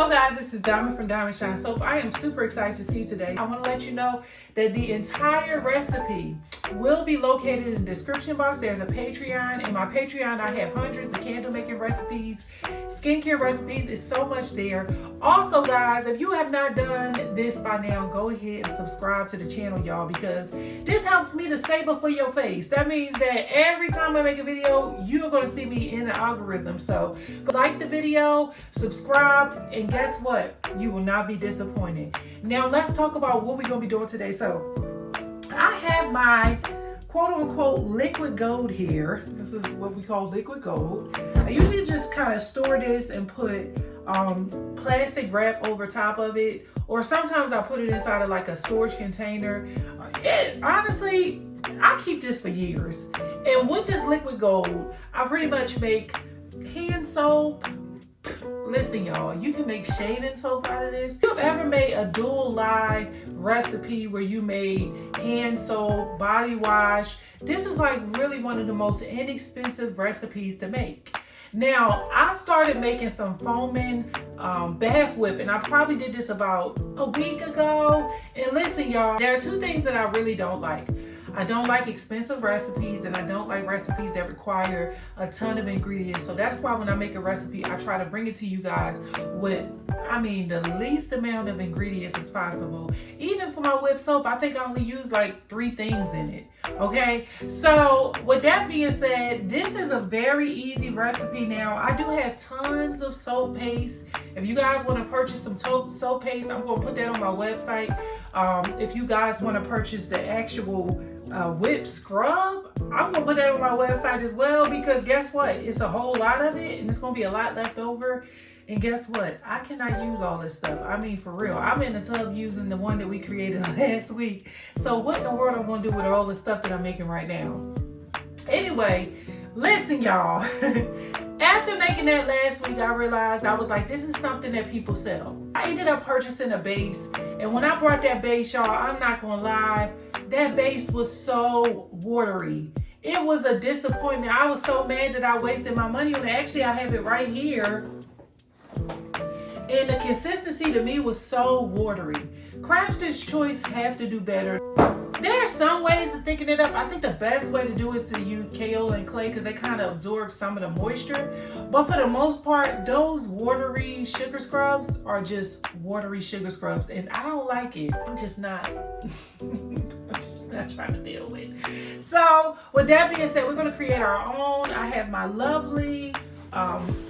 Hello guys, this is Diamond from Diamond Shine Soap. I am super excited to see you today. I want to let you know that the entire recipe will be located in the description box. There's a Patreon. In my Patreon, I have hundreds of candle making recipes, skincare recipes. It's so much there. Also guys, if you have not done this by now, go ahead and subscribe to the channel, y'all, because this helps me to stay before your face. That means that every time I make a video, you're going to see me in the algorithm. So like the video, subscribe, and guess what? You will not be disappointed. Now let's talk about what we're going to be doing today. So I have my quote-unquote liquid gold here. This is what we call liquid gold. I usually just kind of store this and put plastic wrap over top of it, or sometimes I put it inside of like a storage container. Honestly, I keep this for years. And with this liquid gold, I pretty much make hand soap. Listen, y'all, you can make shaving soap out of this. If you've ever made a dual lye recipe where you made hand soap, body wash, this is like really one of the most inexpensive recipes to make. Now, I started making some foaming bath whip, and I probably did this about a week ago. And listen, y'all, there are two things that I really don't like. I don't like expensive recipes, and I don't like recipes that require a ton of ingredients. So that's why when I make a recipe, I try to bring it to you guys with, the least amount of ingredients as possible. Even for my whip soap, I think I only use like 3 things in it. Okay, so with that being said, this is a very easy recipe. Now, I do have tons of soap paste. If you guys want to purchase some soap paste, I'm going to put that on my website. If you guys want to purchase the actual whip scrub, I'm going to put that on my website as well, because guess what? It's a whole lot of it, and it's going to be a lot left over. And guess what? I cannot use all this stuff. For real. I'm in the tub using the one that we created last week. So what in the world am I going to do with all the stuff that I'm making right now? Anyway, listen, y'all. After making that last week, I realized, I was like, this is something that people sell. I ended up purchasing a base. And when I brought that base, y'all, I'm not going to lie, that base was so watery. It was a disappointment. I was so mad that I wasted my money on it. Actually, I have it right here. And the consistency to me was so watery. Crafter's Choice have to do better. There are some ways of thinking it up. I think the best way to do is to use kaolin clay, because they kind of absorb some of the moisture. But for the most part, those watery sugar scrubs are just watery sugar scrubs, and I don't like it. I'm just not trying to deal with. So with that being said, we're going to create our own. I have my lovely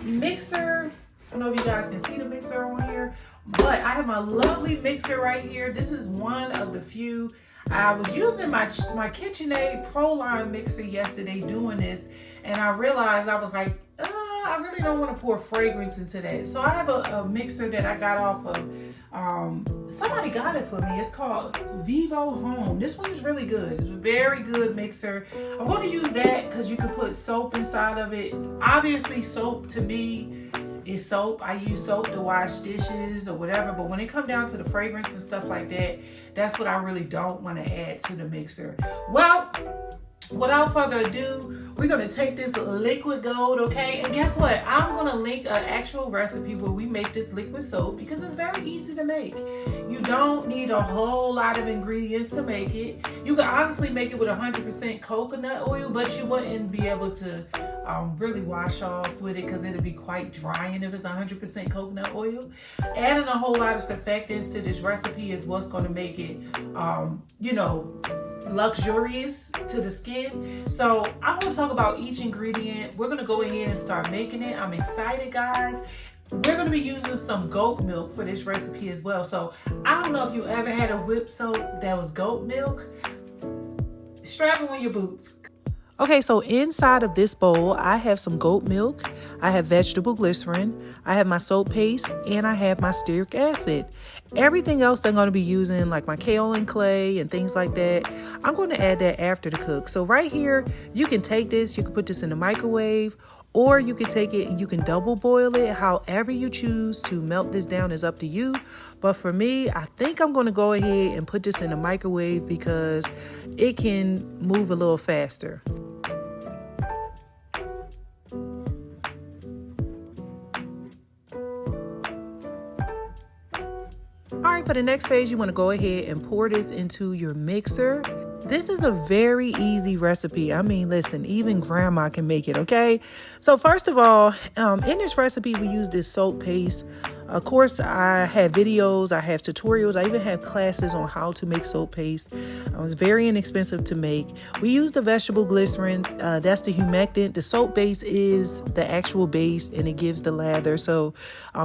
mixer. I don't know if you guys can see the mixer on here, but I have my lovely mixer right here. This is one of the few. I was using my KitchenAid ProLine mixer yesterday doing this, and I realized, I was like, I really don't want to pour fragrance into that. So I have a mixer that I got off of, somebody got it for me. It's called Vivo Home. This one is really good. It's a very good mixer. I'm going to use that because you can put soap inside of it. Obviously, soap to me is soap. I use soap to wash dishes or whatever, but when it comes down to the fragrance and stuff like that, that's what I really don't want to add to the mixer. Well, without further ado, we're going to take this liquid gold, okay? And guess what? I'm going to link an actual recipe where we make this liquid soap, because it's very easy to make. You don't need a whole lot of ingredients to make it. You can honestly make it with 100% coconut oil, but you wouldn't be able to really wash off with it, because it'll be quite drying if it's 100% coconut oil. Adding a whole lot of surfactants to this recipe is what's going to make it, luxurious to the skin. So I'm going to talk about each ingredient. We're going to go ahead and start making it. I'm excited, guys. We're going to be using some goat milk for this recipe as well. So I don't know if you ever had a whip soap that was goat milk. Strap on your boots. Okay, so inside of this bowl, I have some goat milk, I have vegetable glycerin, I have my soap paste, and I have my stearic acid. Everything else I'm going to be using, like my kaolin clay and things like that, I'm going to add that after the cook. So right here, you can take this, you can put this in the microwave, or you can take it and you can double boil it. However you choose to melt this down is up to you. But for me, I think I'm going to go ahead and put this in the microwave because it can move a little faster. All right, for the next phase, you want to go ahead and pour this into your mixer. This is a very easy recipe. I mean, listen, even grandma can make it, okay? So first of all, in this recipe, we use this soap paste. Of course, I have videos, I have tutorials, I even have classes on how to make soap paste. It's very inexpensive to make. We use the vegetable glycerin, that's the humectant. The soap base is the actual base and it gives the lather. So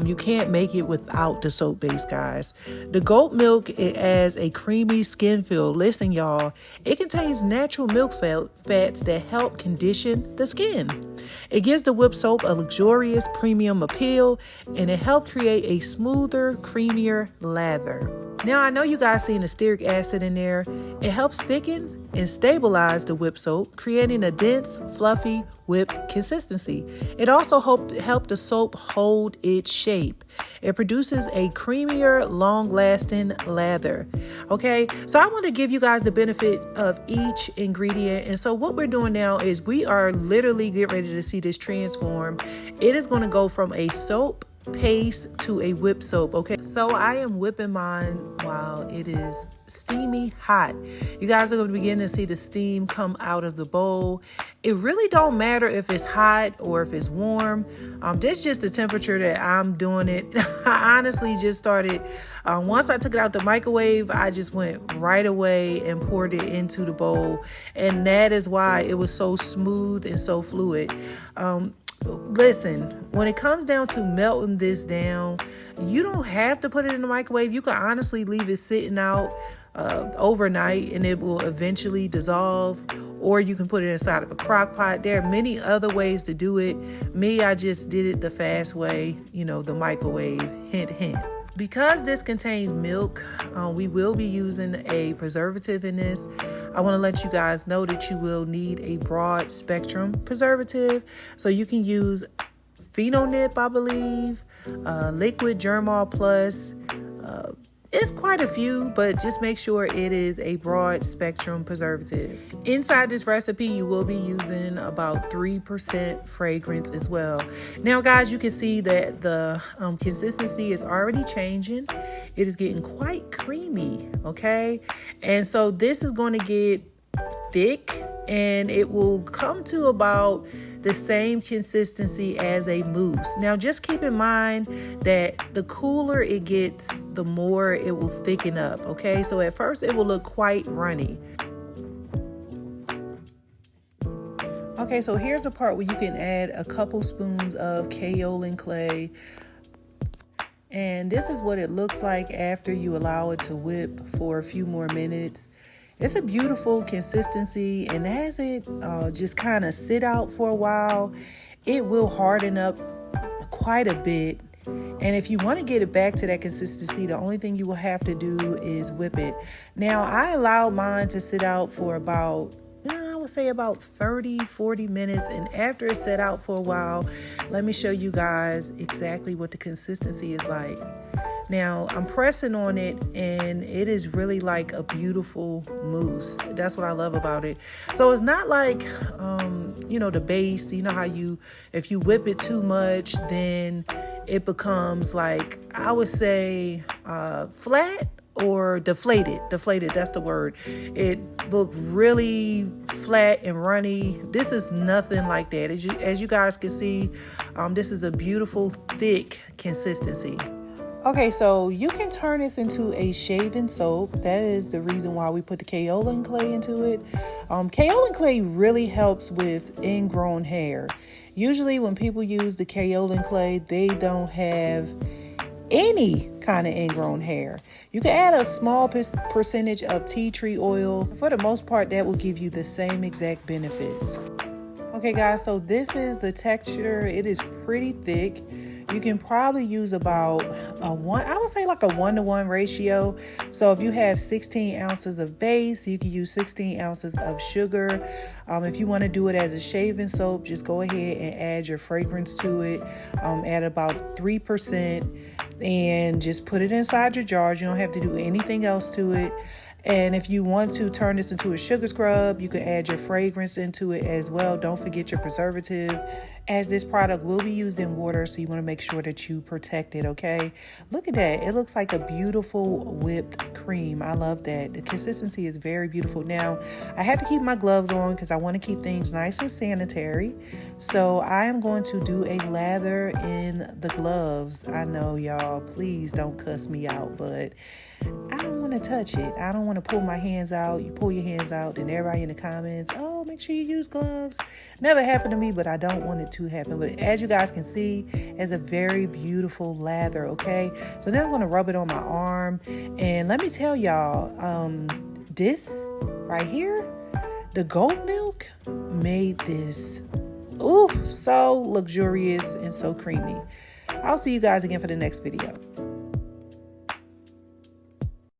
you can't make it without the soap base, guys. The goat milk, it adds a creamy skin feel. Listen, y'all, it contains natural milk fats that help condition the skin. It gives the whipped soap a luxurious premium appeal, and it helps create a smoother, creamier lather. Now, I know you guys seen the stearic acid in there. It helps thicken and stabilize the whipped soap, creating a dense, fluffy, whipped consistency. It also help the soap hold its shape. It produces a creamier, long-lasting lather. Okay, so I want to give you guys the benefit of each ingredient. And so what we're doing now is we are literally getting ready to see this transform. It is going to go from a soap paste to a whipped soap. Okay, so I am whipping mine while it is steamy hot. You guys are going to begin to see the steam come out of the bowl. It really don't matter if it's hot or if it's warm. This is just the temperature that I'm doing it. I honestly just started once I took it out the microwave, I just went right away and poured it into the bowl, and that is why it was so smooth and so fluid. Listen, when it comes down to melting this down, you don't have to put it in the microwave. You can honestly leave it sitting out overnight and it will eventually dissolve, or you can put it inside of a crock pot. There are many other ways to do it. Me, I just did it the fast way, the microwave, hint, hint. Because this contains milk, we will be using a preservative in this. I want to let you guys know that you will need a broad spectrum preservative. So you can use Phenonip, I believe, Liquid Germall Plus. It's quite a few, but just make sure it is a broad spectrum preservative. Inside this recipe, you will be using about 3% fragrance as well. Now, guys, you can see that the consistency is already changing. It is getting quite creamy, okay? And so this is going to get thick, and it will come to about the same consistency as a mousse. Now, just keep in mind that the cooler it gets, the more it will thicken up, okay? So at first it will look quite runny. Okay, so here's the part where you can add a couple spoons of kaolin clay. And this is what it looks like after you allow it to whip for a few more minutes. It's a beautiful consistency, and as it just kind of sit out for a while, it will harden up quite a bit. And if you want to get it back to that consistency, the only thing you will have to do is whip it. Now, I allowed mine to sit out for about 30-40 minutes, and after it set out for a while, let me show you guys exactly what the consistency is like. Now, I'm pressing on it, and it is really like a beautiful mousse. That's what I love about it. So it's not like, the base. You know how if you whip it too much, then it becomes like, I would say, flat or deflated. Deflated, that's the word. It looked really flat and runny. This is nothing like that. As you guys can see, this is a beautiful, thick consistency. Okay, so you can turn this into a shaving soap. That is the reason why we put the kaolin clay into it. Kaolin clay really helps with ingrown hair. Usually when people use the kaolin clay, they don't have any kind of ingrown hair. You can add a small percentage of tea tree oil. For the most part, that will give you the same exact benefits. Okay, guys, so this is the texture. It is pretty thick. You can probably use about I would say like a 1-to-1 ratio. So if you have 16 ounces of base, you can use 16 ounces of sugar. If you want to do it as a shaving soap, just go ahead and add your fragrance to it. Add about 3% and just put it inside your jars. You don't have to do anything else to it. And if you want to turn this into a sugar scrub, you can add your fragrance into it as well. Don't forget your preservative, as this product will be used in water, so you want to make sure that you protect it, okay? Look at that. It looks like a beautiful whipped cream. I love that. The consistency is very beautiful. Now, I have to keep my gloves on because I want to keep things nice and sanitary. So I am going to do a lather in the gloves. I know, y'all, please don't cuss me out, but I don't want to touch it. I don't want to pull my hands out. You pull your hands out, and everybody in the comments, oh, make sure you use gloves. Never happened to me, but I don't want it to happen. But as you guys can see, it's a very beautiful lather, okay? So now I'm going to rub it on my arm. And let me tell y'all, this right here, the goat milk made this, so luxurious and so creamy. I'll see you guys again for the next video.